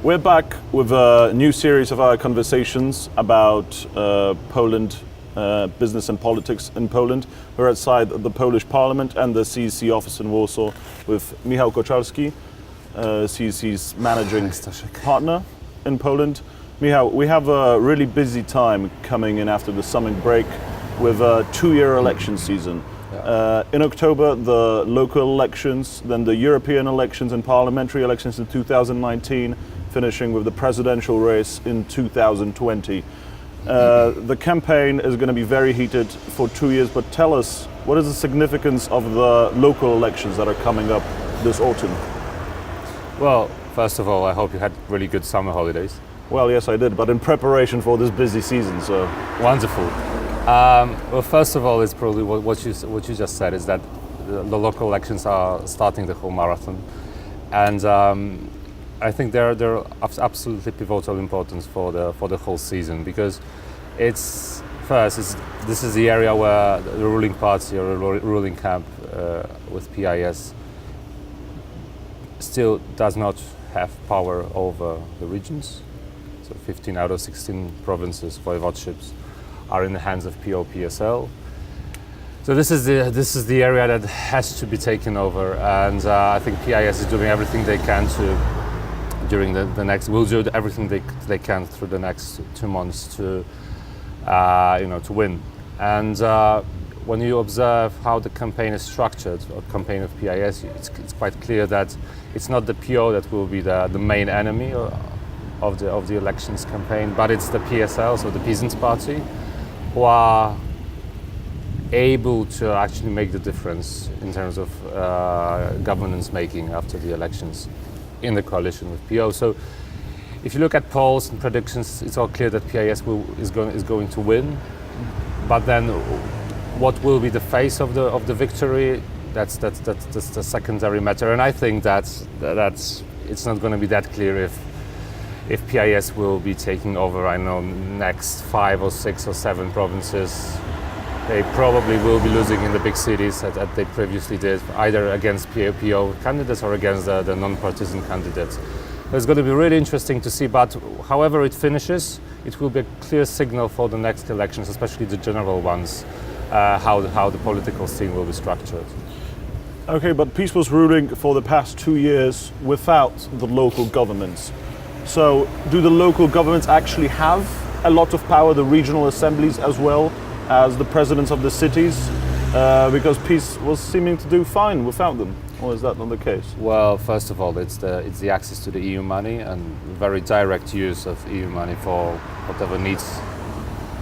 We're back with a new series of our conversations about Poland, business and politics in Poland. We're outside the Polish Parliament and the CEC office in Warsaw with Michał Koczalski, CEC's managing partner in Poland. Michał, we have a really busy time coming in after the summer break with a two-year election season. In October, the local elections, then the European elections and parliamentary elections in 2019, finishing with the presidential race in 2020. The campaign is going to be very heated for 2 years, but tell us, what is the significance of the local elections that are coming up this autumn? Well, first of all, I hope you had really good summer holidays. Well, yes, I did, but in preparation for this busy season, so... Wonderful. Well, first of all, it's probably what you just said, is that the local elections are starting the whole marathon. And I think they're of absolutely pivotal importance for the whole season, because this is the area where the ruling party or ruling camp with PIS still does not have power over the regions. So 15 out of 16 provinces, voivodeships, are in the hands of PO-PSL. So this is the area that has to be taken over, and I think PIS is doing everything they can will do everything they can through the next 2 months to win. And when you observe how the campaign is structured, or campaign of PIS, it's quite clear that it's not the PO that will be the main enemy of the elections campaign, but it's the PSL, so the Peasants Party, who are able to actually make the difference in terms of governance making after the elections in the coalition with PO. So if you look at polls and predictions, it's all clear that PIS is going to win. But then what will be the face of the victory? That's the secondary matter. And I think that's it's not going to be that clear if PIS will be taking over, I know, next 5 or 6 or 7 provinces. They probably will be losing in the big cities as they previously did, either against PO candidates or against the non-partisan candidates. It's going to be really interesting to see, but however it finishes, it will be a clear signal for the next elections, especially the general ones, how the political scene will be structured. Okay, but PiS was ruling for the past 2 years without the local governments. So do the local governments actually have a lot of power, the regional assemblies as well as the presidents of the cities? Because PiS was seeming to do fine without them, or is that not the case? Well, first of all, it's the access to the EU money and very direct use of EU money for whatever needs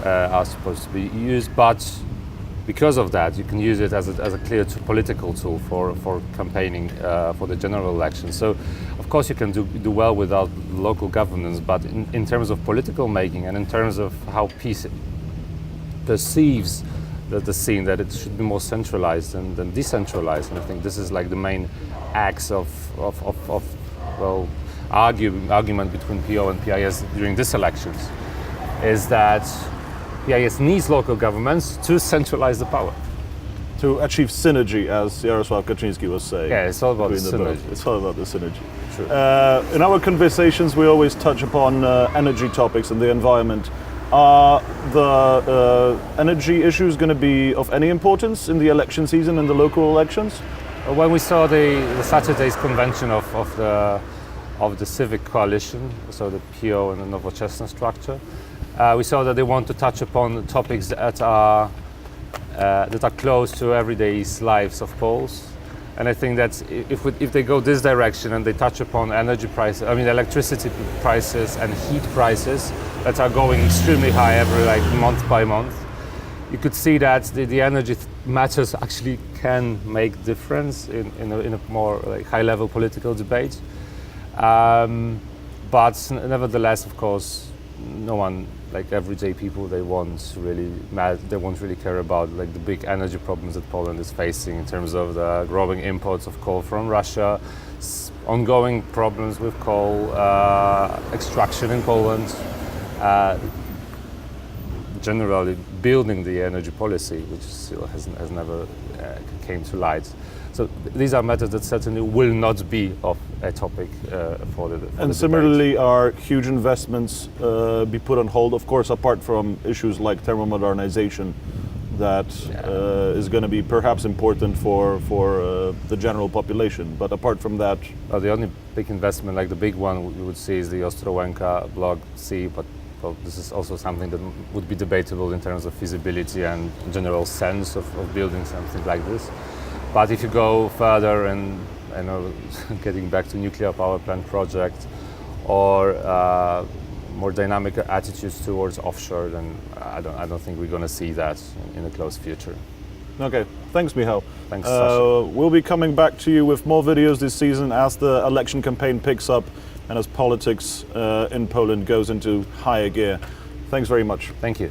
are supposed to be used. But because of that, you can use it as a clear political tool for campaigning for the general election. So, of course, you can do well without local governance, but in terms of political making and in terms of how PiS perceives the scene, that it should be more centralized than decentralized. And I think this is like the main axe of argument between PO and PIS during these elections, is that PIS needs local governments to centralize the power. To achieve synergy, as Jarosław Kaczyński was saying. Yeah, it's all about the synergy. It's all about the synergy. True. In our conversations, we always touch upon energy topics and the environment. Are the energy issues going to be of any importance in the election season and the local elections? When we saw the Saturday's convention of the civic coalition, so the PO and the Nowoczesna structure, we saw that they want to touch upon topics that are close to everyday lives of Poles. And I think that if they go this direction and they touch upon energy prices, electricity prices and heat prices that are going extremely high every month by month, you could see that the energy matters actually can make difference in a more high-level political debate. But nevertheless, of course, no one, everyday people, they won't really care about the big energy problems that Poland is facing in terms of the growing imports of coal from Russia, ongoing problems with coal extraction in Poland, generally building the energy policy, which still has never came to light. So these are matters that certainly will not be of a topic for the And debate. similarly, are huge investments be put on hold? Of course, apart from issues like thermal modernization, that is going to be perhaps important for the general population. But apart from that, The only big investment, like the big one we would see, is the Ostrołęka Block C. But well, this is also something that would be debatable in terms of feasibility and general sense of building something like this. But if you go further and, you know, getting back to nuclear power plant project or more dynamic attitudes towards offshore, then I don't think we're going to see that in the close future. okay, thanks, Michał. Thanks, Sasha. We'll be coming back to you with more videos this season as the election campaign picks up and as politics in Poland goes into higher gear. Thanks very much. Thank you.